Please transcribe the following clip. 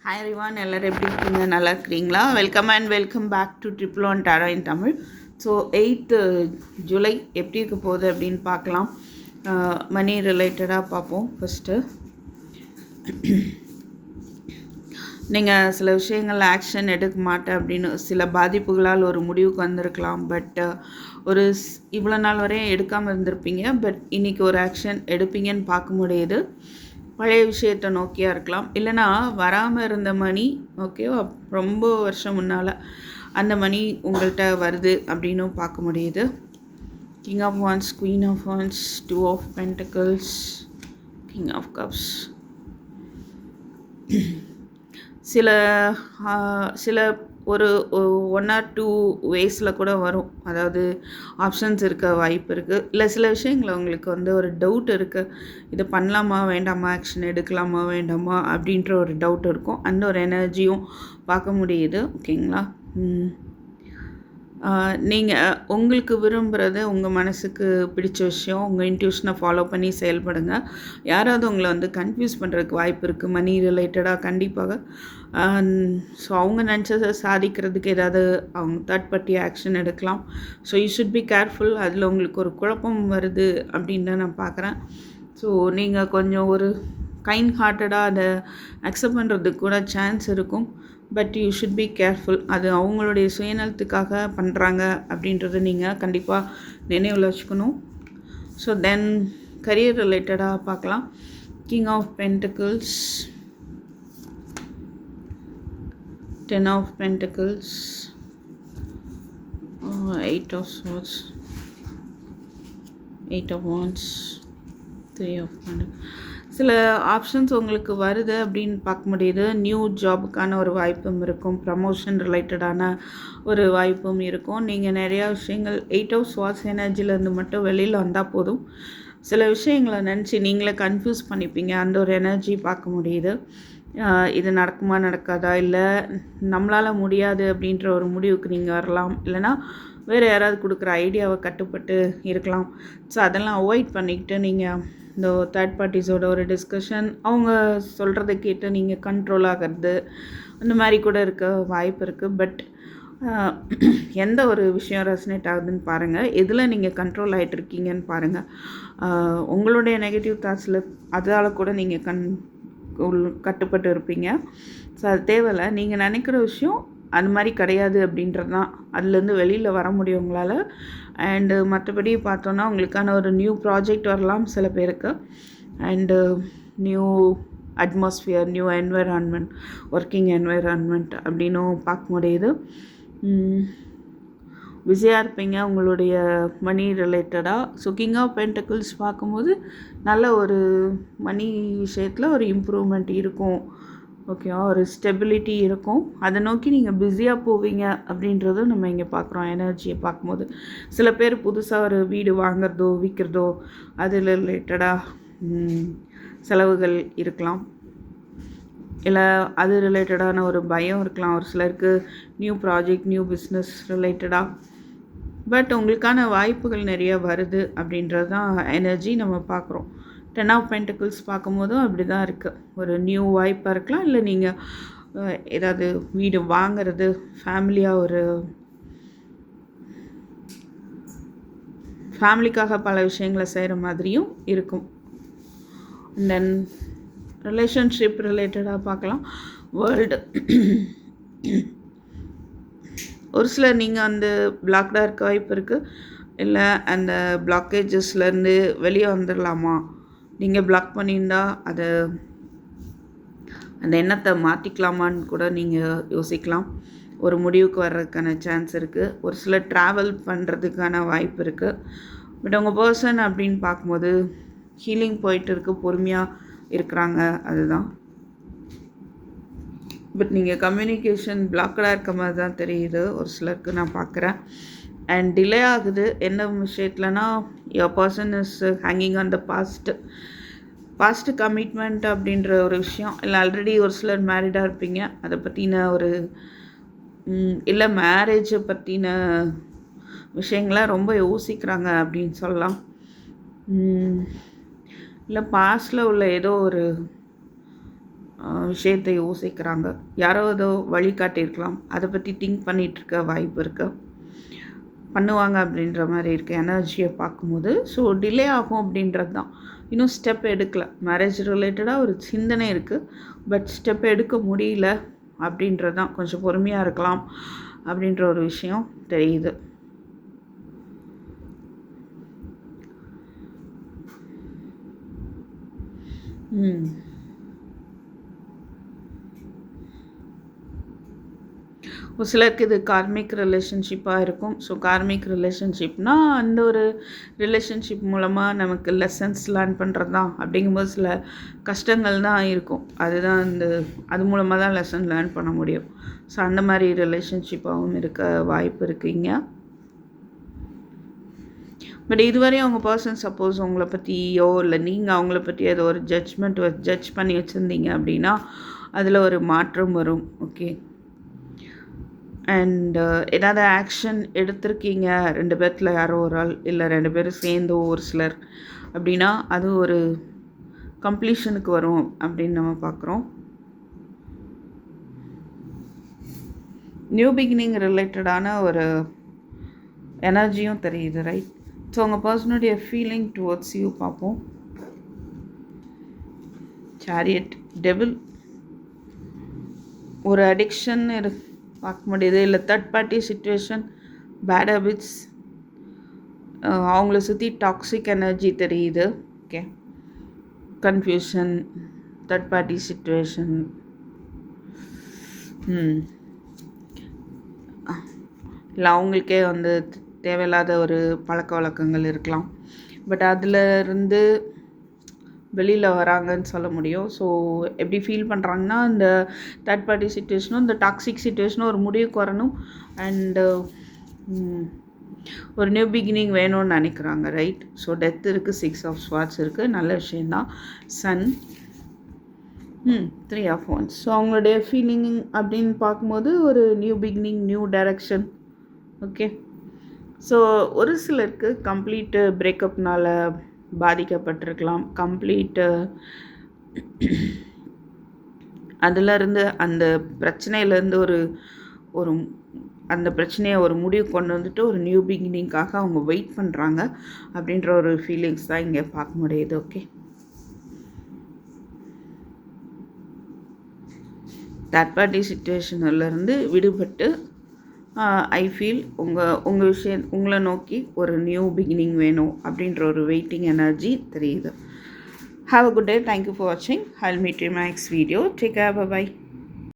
Hi everyone, எல்லோரும் எப்படி இருக்கீங்க? நல்லா இருக்கிறீங்களா? Welcome back to triple one tarot in Tamil. So 8th July எப்படி இருக்க போகுது அப்படின்னு பார்க்கலாம். மணி ரிலேட்டடாக பார்ப்போம். ஃபஸ்ட்டு நீங்கள் சில விஷயங்கள் ஆக்ஷன் எடுக்க மாட்டேன் அப்படின்னு சில பாதிப்புகளால் ஒரு முடிவுக்கு வந்திருக்கலாம். பட் ஒரு இவ்வளோ நாள் வரையும் எடுக்காமல் இருந்திருப்பீங்க. பட் இன்றைக்கி ஒரு ஆக்ஷன் எடுப்பீங்கன்னு பார்க்க முடியுது. பழைய விஷயத்தை நோக்கியாக இருக்கலாம், இல்லைனா வராமல் இருந்த மணி ஓகேவா, ரொம்ப வருஷம் முன்னால் அந்த மணி உங்கள்கிட்ட வருது அப்படின்னும் பார்க்க முடியுது. King of wands, queen of wands, 2 of pentacles, king of cups. சில ஒரு 1 or 2 வேஸில் கூட வரும். அதாவது ஆப்ஷன்ஸ் இருக்க வாய்ப்பு இருக்குது. இல்லை சில விஷயங்கள் உங்களுக்கு ஒரு டவுட் இருக்குது, இது பண்ணலாமா வேண்டாமா, ஆக்ஷன் எடுக்கலாமா வேண்டாமா அப்படின்ற ஒரு டவுட் இருக்கும். அந்த ஒரு எனர்ஜியும் பார்க்க முடியுது. ஓகேங்களா? நீங்கள் உங்களுக்கு விரும்புகிறது, உங்கள் மனசுக்கு பிடிச்ச விஷயம், உங்கள் இன்ட்யூஷனை ஃபாலோ பண்ணி செயல்படுங்க. யாராவது உங்களை கன்ஃபியூஸ் பண்ணுறதுக்கு வாய்ப்பு இருக்குது மணி ரிலேட்டடாக கண்டிப்பாக. ஸோ அவங்க நினச்சதை சாதிக்கிறதுக்கு ஏதாவது அவங்க தேர்ட் பார்ட்டி ஆக்ஷன் எடுக்கலாம். So you should be careful. அதில் உங்களுக்கு ஒரு குழப்பம் வருது அப்படின்னு தான் நான் பார்க்குறேன். ஸோ நீங்கள் கொஞ்சம் ஒரு கைண்ட் ஹார்ட்டடாக அதை அக்செப்ட் பண்ணுறதுக்கு கூட சான்ஸ் இருக்கும். But you should be careful. அது அவங்களுடைய சுயநலத்துக்காக பண்ணுறாங்க அப்படின்றத நீங்கள் கண்டிப்பாக நினைவில் வச்சுக்கணும். ஸோ தென் கரியர் ரிலேட்டடாக பார்க்கலாம். கிங் ஆஃப் பென்டிகிள்ஸ், 10 ஆஃப் பென்டிகிள்ஸ், 8 of swords, 8 of wands, 3 of pentacles. சில ஆப்ஷன்ஸ் உங்களுக்கு வருது அப்படின்னு பார்க்க முடியுது. நியூ ஜாபுக்கான ஒரு வாய்ப்பும் இருக்கும், ப்ரமோஷன் ரிலேட்டடான ஒரு வாய்ப்பும் இருக்கும். நீங்கள் நிறையா விஷயங்கள் 8 ஆஃப் swords எனர்ஜிலேருந்து மட்டும் வெளியில் வந்தால் போதும். சில விஷயங்களை நினச்சி நீங்களே கன்ஃபியூஸ் பண்ணிப்பீங்க. அந்த ஒரு எனர்ஜி பார்க்க முடியுது. இது நடக்குமா நடக்காதா, இல்லை நம்மளால் முடியாது அப்படின்ற ஒரு முடிவுக்கு நீங்கள் வரலாம், இல்லைனா வேறு யாராவது கொடுக்குற ஐடியாவை கட்டுப்பட்டு இருக்கலாம். ஸோ அதெல்லாம் அவாய்ட் பண்ணிக்கிட்டு நீங்கள் இந்த தேர்ட் பார்ட்டிஸோட ஒரு டிஸ்கஷன், அவங்க சொல்கிறத கேட்டு நீங்கள் கண்ட்ரோல் ஆகிறது, அந்த மாதிரி கூட இருக்க வாய்ப்பு இருக்குது. பட் எந்த ஒரு விஷயம் ரெசனேட் ஆகுதுன்னு பாருங்கள், எதில் நீங்கள் கண்ட்ரோல் ஆகிட்டு இருக்கீங்கன்னு பாருங்கள். உங்களுடைய நெகட்டிவ் தாட்ஸில் அதால் கூட நீங்கள் கட்டுப்பட்டு இருப்பீங்க. ஸோ அது தேவையில்லை. நீங்கள் நினைக்கிற விஷயம் அது மாதிரி கிடையாது அப்படின்றது தான். அதுலேருந்து வெளியில் வர முடியும் உங்களால். அண்டு மற்றபடி பார்த்தோன்னா உங்களுக்கான ஒரு நியூ ப்ராஜெக்ட் வரலாம் சில பேருக்கு. And new atmosphere, new environment, working environment அப்படின்னும் பார்க்க முடியுது. பிஸியாக இருப்பீங்க உங்களுடைய மணி ரிலேட்டடாக. ஸோ கிங் ஆஃப் பென்டிகிள்ஸ் பார்க்கும்போது நல்ல ஒரு மணி விஷயத்தில் ஒரு இம்ப்ரூவ்மெண்ட் இருக்கும். ஓகேவா? ஒரு ஸ்டெபிலிட்டி இருக்கும். அதை நோக்கி நீங்கள் பிஸியாக போவீங்க அப்படின்றதும் நம்ம இங்கே பார்க்குறோம். எனர்ஜியை பார்க்கும்போது சில பேர் புதுசாக ஒரு வீடு வாங்கிறதோ விற்கிறதோ அது ரிலேட்டடாக செலவுகள் இருக்கலாம், இல்லை அது ரிலேட்டடான ஒரு பயம் இருக்கலாம் ஒரு சிலருக்கு. நியூ ப்ராஜெக்ட், நியூ பிஸ்னஸ் ரிலேட்டடாக. பட் உங்களுக்கான வாய்ப்புகள் நிறையா வருது அப்படின்றது தான் எனர்ஜி நம்ம பார்க்குறோம். 10 ஆஃப் பென்டிகிள்ஸ் பார்க்கும்போதும் அப்படி தான் இருக்குது. ஒரு நியூ வாய்ப்பாக இருக்கலாம், இல்லை நீங்கள் ஏதாவது வீடு வாங்கிறது, ஃபேமிலியாக ஒரு ஃபேமிலிக்காக பல விஷயங்களை செய்கிற மாதிரியும் இருக்கும். தென் ரிலேஷன்ஷிப் ரிலேட்டடாக பார்க்கலாம். வேர்ல்டு ஒரு சிலர் நீங்கள் அந்த பிளாக்டாக இருக்க வாய்ப்பு இருக்குது, இல்லை அந்த பிளாக்கேஜஸ்லேருந்து வெளியே வந்துடலாமா, நீங்கள் பிளாக் பண்ணியிருந்தா அந்த எண்ணத்தை மாற்றிக்கலாமான்னு கூட நீங்கள் யோசிக்கலாம். ஒரு முடிவுக்கு வர்றதுக்கான சான்ஸ் இருக்குது. ஒரு சிலர் ட்ராவல் பண்ணுறதுக்கான வாய்ப்பு இருக்குது. பட் உங்கள் பர்சன் அப்படின்னு பார்க்கும்போது ஹீலிங் போயிட்டு இருக்கு, பொறுமையாக இருக்கிறாங்க, அதுதான். பட் நீங்கள் கம்யூனிகேஷன் பிளாக்கடாக இருக்க மாதிரி தான் தெரியுது ஒரு சிலருக்கு நான் பார்க்குறேன். அண்ட் டிலே ஆகுது. என்ன விஷயத்துலனா, your person is hanging on the past commitment அப்படின்ற ஒரு விஷயம். இல்லை ஆல்ரெடி ஒரு சிலர் மேரிடாக இருப்பீங்க, அதை பற்றின ஒரு இல்லை மேரேஜை பற்றின விஷயங்களாம் ரொம்ப யோசிக்கிறாங்க அப்படின்னு சொல்லலாம். இல்லை பாஸ்டில் உள்ள ஏதோ ஒரு விஷயத்தை யோசிக்கிறாங்க. யாரோ ஏதோ வழிகாட்டியிருக்கலாம், அதை பற்றி திங்க் பண்ணிகிட்ருக்க வாய்ப்பு இருக்குது. பண்ணுவாங்க அப்படின்ற மாதிரி இருக்குது எனர்ஜியை பார்க்கும்போது. ஸோ டிலே ஆகும் அப்படின்றது தான். இன்னும் ஸ்டெப் எடுக்கல. மேரேஜ் ரிலேட்டடாக ஒரு சிந்தனை இருக்குது, பட் ஸ்டெப் எடுக்க முடியல அப்படின்றது தான். கொஞ்சம் பொறுமையாக இருக்கலாம் அப்படின்ற ஒரு விஷயம் தெரியுது. ஒரு சிலருக்கு இது கார்மிக் ரிலேஷன்ஷிப்பாக இருக்கும். ஸோ கார்மிக் ரிலேஷன்ஷிப்னால் அந்த ஒரு ரிலேஷன்ஷிப் மூலமாக நமக்கு லெசன்ஸ் லேர்ன் பண்ணுறது தான். அப்படிங்கும்போது சில கஷ்டங்கள் தான் இருக்கும். அதுதான் அது மூலமாக தான் லெசன் லேர்ன் பண்ண முடியும். ஸோ அந்த மாதிரி ரிலேஷன்ஷிப்பாகவும் இருக்க வாய்ப்பு இருக்குங்க. பட் இதுவரையும் அவங்க பர்சன் சப்போஸ் உங்களை பற்றியோ இல்லை நீங்கள் அவங்கள பற்றி ஏதோ ஒரு ஜட்ஜ் பண்ணி வச்சுருந்தீங்க அப்படின்னா அதில் ஒரு மாற்றம் வரும். ஓகே. அண்ட் ஏதாவது ஆக்ஷன் எடுத்திருக்கீங்க 2 பேர்த்தில் யாரோ ஒரு ஆள் இல்லை 2 பேரும் சேர்ந்து ஒரு சிலர் அப்படின்னா அது ஒரு கம்ப்ளீஷனுக்கு வரும் அப்படின்னு நம்ம பார்க்குறோம். நியூ பிகினிங் ரிலேட்டடான ஒரு எனர்ஜியும் தெரியுது, ரைட்? ஸோ உங்கள் பர்சனுடைய ஃபீலிங் டுவர்ட்ஸ் யூ பார்ப்போம். சேரியட், டெவில், ஒரு அடிக்ஷன் பார்க்க முடியுது. இல்லை third party situation, bad habits, அவங்கள சுற்றி டாக்ஸிக் எனர்ஜி தெரியுது. Okay. Confusion, third party situation, இல்லை அவங்களுக்கே தேவையில்லாத ஒரு பழக்க வழக்கங்கள் இருக்கலாம். பட் அதில் இருந்து வெளியில் வராங்கன்னு சொல்ல முடியும். ஸோ எப்படி ஃபீல் பண்ணுறாங்கன்னா இந்த தேர்ட் பார்ட்டி சிச்சுவேஷனும் இந்த டாக்ஸிக் சிச்சுவேஷனும் ஒரு முடிவுக்கு வரணும். அண்டு ஒரு நியூ பிகினிங் வேணும்னு நினைக்கிறாங்க, ரைட்? ஸோ டெத் இருக்குது, 6 ஆஃப் ஸ்வார்ட்ஸ் இருக்குது, நல்ல விஷயந்தான். Sun, 3 of wands. ஸோ அவங்களுடைய ஃபீலிங் அப்படின்னு பார்க்கும்போது ஒரு new beginning, new direction. Okay. So ஒரு சிலருக்கு கம்ப்ளீட்டு பிரேக்கப்னால் பாதிக்கப்பட்டிருக்கலாம். கம்ப்ளீட்டு அதிலருந்து அந்த பிரச்சனையிலேருந்து ஒரு அந்த பிரச்சனையை ஒரு முடிவு கொண்டு வந்துட்டு ஒரு நியூ பிகினிங்காக அவங்க வெயிட் பண்ணுறாங்க அப்படின்ற ஒரு ஃபீலிங்ஸ் தான் இங்கே பார்க்க முடியுது. ஓகே. தேர்ட் பார்ட்டி சிச்சுவேஷனிலேருந்து விடுபட்டு ஐ ஃபீல் உங்களை நோக்கி ஒரு நியூ பிகினிங் வேணும் அப்படின்ற ஒரு வெயிட்டிங் எனர்ஜி தெரியுது. Have a good day. Thank you for watching. I'll meet you in my next video. Take care. Bye-bye.